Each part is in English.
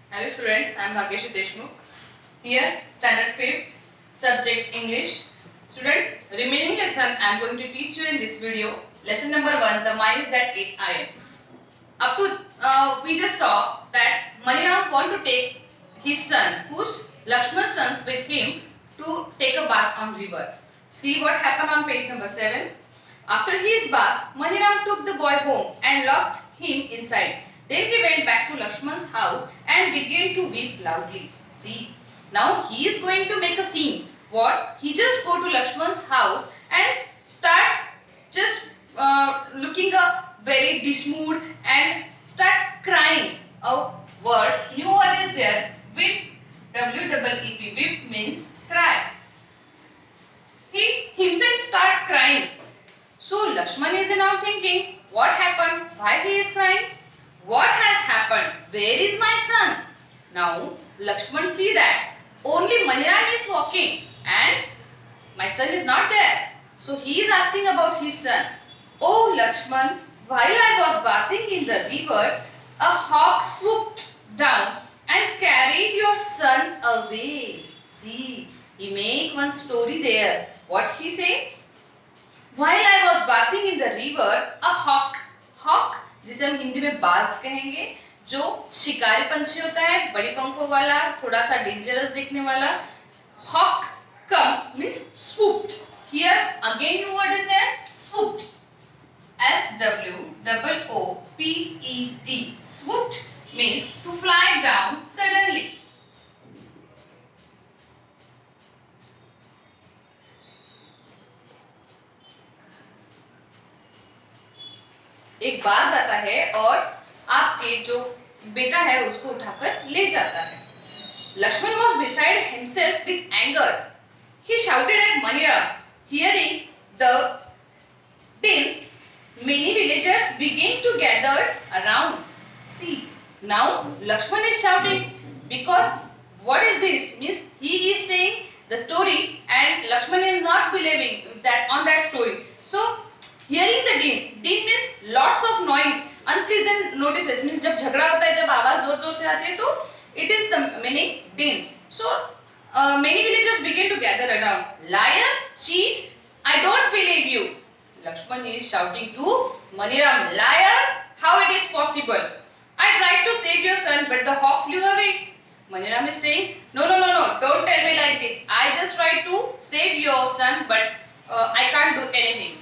Hello students, I am Bhagyesh Deshmukh. Here, standard 5th, subject English. Students, remaining lesson I am going to teach you in this video. Lesson number 1, the mice that ate iron. Up to, we just saw that Maniram want to take his son, who's Lakshman's sons with him to take a bath on river. See what happened on page number 7. After his bath, Maniram took the boy home and locked him inside. Then he went back to Lakshman's house and began to weep loudly. See, now he is going to make a scene. What? He just go to Lakshman's house and start just looking a very dismood and start crying. A word, new word is there. Weep, W-E-E-P. Weep means cry. He himself start crying. So Lakshman is now thinking, what happened? Why he is crying? What has happened? Where is my son? Now Lakshman see that only Maniram is walking and my son is not there. So he is asking about his son. Oh Lakshman, while I was bathing in the river, a hawk swooped down and carried your son away. See, he make one story there. What he say? While I was bathing in the river, a hawk जिसे हम हिंदी में बाज कहेंगे, जो शिकारी पंछी होता है, बड़ी पंखों वाला, थोड़ा सा डेंजरस दिखने वाला. Hawk come means swooped. Here again new word is there, swooped. S-W-O-O-P-E-D. Swooped means to fly down suddenly. एक बाज आता है और आपके जो बेटा है उसको उठाकर ले जाता है. Lakshman was beside himself with anger. He shouted at Maniram. Hearing the din, many villagers began to gather around. See, now Lakshman is shouting because what is this? Means he is saying the story and Lakshman is not believing that on that story. So hearing the din means lots of noise, unpleasant notices means जब झगड़ा होता है, जब आवाज जोर जोर से आती है तो it is the meaning din. So many villagers began to gather around. Liar, cheat, I don't believe you. Lakshman is shouting to Maniram, liar, how it is possible? I tried to save your son but the hawk flew away. Maniram is saying, no, don't tell me like this. I just tried to save your son but I can't do anything.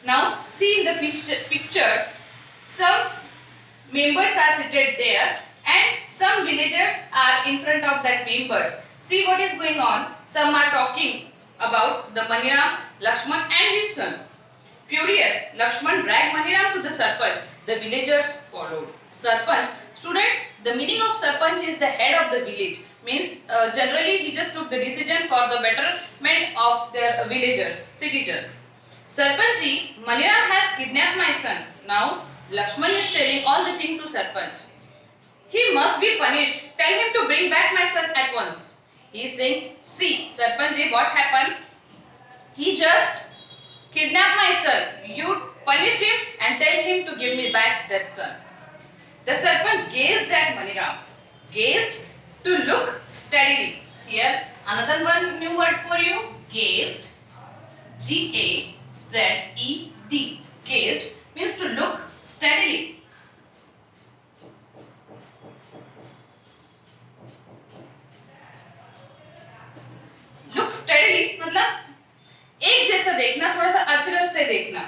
Now see in the picture, some members are seated there and some villagers are in front of that members. See what is going on. Some are talking about the Maniram, Lakshman and his son. Furious, Lakshman dragged Maniram to the Sarpanch. The villagers followed. Sarpanch, students, the meaning of Sarpanch is the head of the village. Means generally he just took the decision for the betterment of their villagers, citizens. Sarpanchi, Maniram has kidnapped my son. Now Lakshman is telling all the thing to Sarpanch. He must be punished. Tell him to bring back my son at once. He is saying, see Sarpanchi, what happened? He just kidnapped my son. You punished him and tell him to give me back that son. The Sarpanch gazed at Maniram. Gazed, to look steadily. Here another one new word for you. Gazed. G-A-Z-E-D. Gazed means to look steadily. Look steadily मतलब एक जैसा देखना, थोड़ा सा अचरज से देखना.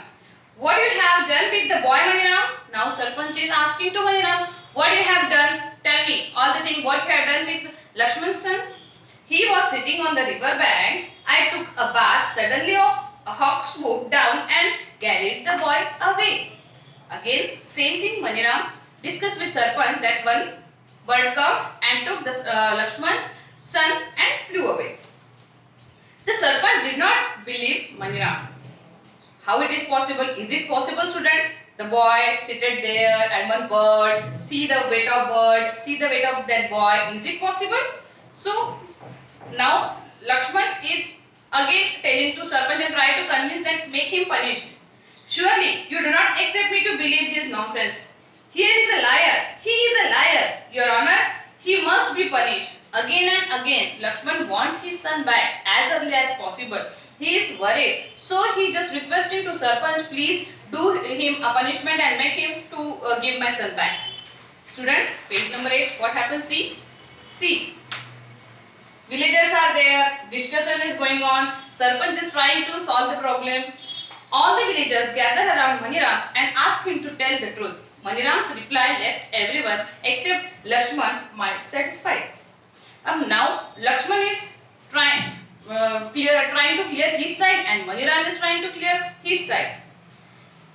What you have done with the boy Maniram? Now Sarpanch is asking to Maniram, what you have done? Tell me all the thing what you have done with Lakshman's son. He was sitting on the river bank. I took a bath. Suddenly a hawk swooped down and carried the boy away. Again same thing. Maniram discussed with Sarpanch that one bird come and took the Lakshman's son and flew away. The Sarpanch did not believe Maniram. How it is possible? Is it possible, student? The boy seated there and one bird, see the weight of bird, see the weight of that boy. Is it possible? So now Lakshman is again telling to Sarpanch and try to convince that make him punished. Surely you do not accept me to believe this nonsense. Here is a liar. He is a liar. Your Honor, punished. Again and again, Lakshman wants his son back as early as possible. He is worried, so he just requesting to Sarpanch, please do him a punishment and make him to give my son back. Students, page number 8. What happens? See. Villagers are there. Discussion is going on. Sarpanch is trying to solve the problem. All the villagers gather around Maniram and ask him to tell the truth. Maniram's reply left everyone except Lakshman might satisfied. Now Lakshman is trying to clear his side and Maniram is trying to clear his side.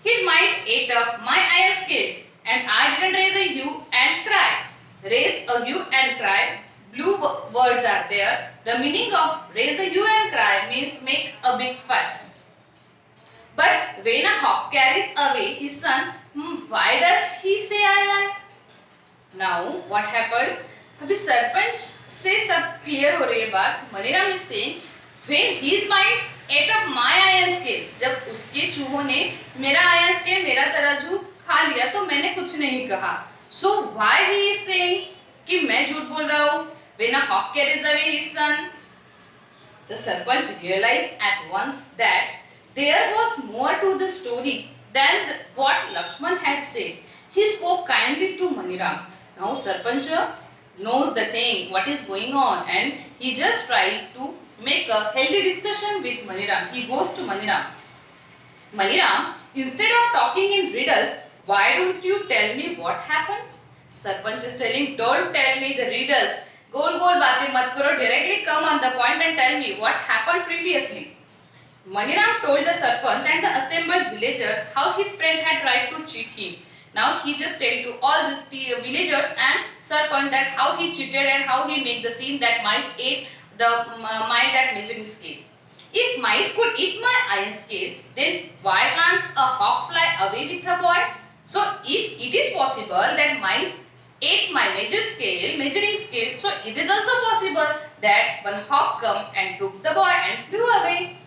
His mice ate up my iron scales and I didn't raise a hue and cry. Raise a hue and cry. Blue words are there. The meaning of raise a hue and cry means make a big fuss. But when a hawk carries away his son, why does he say I lie? Now what happened? अभी सरपंच से सब clear हो रही है बात. Maniram is saying when his mice ate up my iron scales, जब उसके चूहों ने मेरा iron scale, मेरा तराजू खा लिया तो मैंने कुछ नहीं कहा. So why he is saying कि मैं झूठ बोल रहा हूँ? When a hawk carries away his son, the Sarpanch realized at once that there was more to the story than what Lakshman had said. He spoke kindly to Maniram. Now Sarpanch knows the thing, what is going on, and he just tried to make a healthy discussion with Maniram. He goes to Maniram. Maniram, instead of talking in riddles, why don't you tell me what happened? Sarpanch is telling, don't tell me the riddles. गोल गोल बातें मत करो, directly come on the point and tell me what happened previously. Maniram told the Sarpanch and the assembled villagers how his friend had tried to cheat him. Now he just told to all the villagers and Sarpanch that how he cheated and how he made the scene that mice ate the my that measuring scale. If mice could eat my iron scales, then why can't a hawk fly away with a boy? So if it is possible that mice ate my measuring scale, so it is also possible that one hawk come and took the boy and flew away.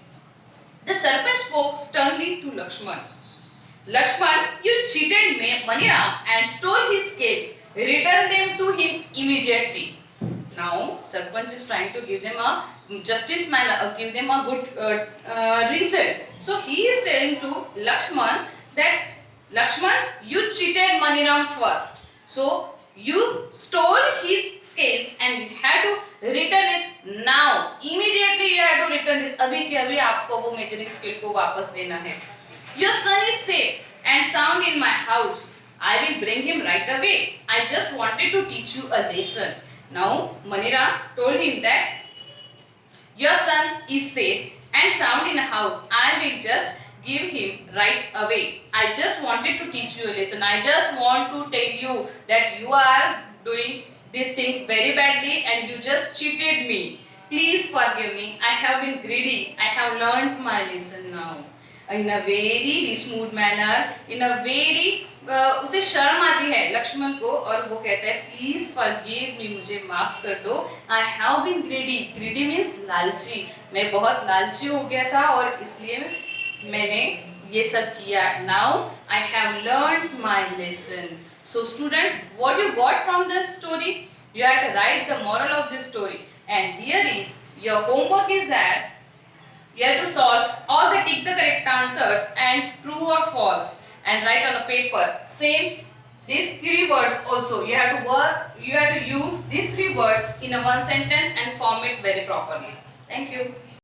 The Sarpanch spoke sternly to Lakshman. Lakshman, you cheated Maniram and stole his scales. Return them to him immediately. Now Sarpanch is trying to give them a justice manner, give them a good reason. So he is telling to Lakshman that Lakshman, you cheated Maniram first. So you stole his scales and you had to return it now. Immediately you had to return this. अभी के अभी आपको वो measuring scale को वापस देना है. Your son is safe and sound in my house. I will bring him right away. I just wanted to teach you a lesson. Now Maniram told him that your son is safe and sound in a house. I will just give him right away. I just wanted to teach you a lesson. I just want to tell you that you are doing this thing very badly and you just cheated me. Please forgive me. I have been greedy. I have learned my lesson now. In a very smooth manner, in a very उसे शर्म आती है लक्ष्मण को और वो कहता है please forgive me, मुझे माफ कर दो. I have been greedy. Greedy means लालची. मैं बहुत लालची हो गया था और इसलिए मैंने ये सब किया. Now I have learned my lesson. So students, what you got from this story? You have to write the moral of this story, and here is your homework is that you have to solve all the tick the correct answers and true or false and write on a paper. Same these 3 words also you have to use these 3 words in a one sentence and form it very properly. Thank you.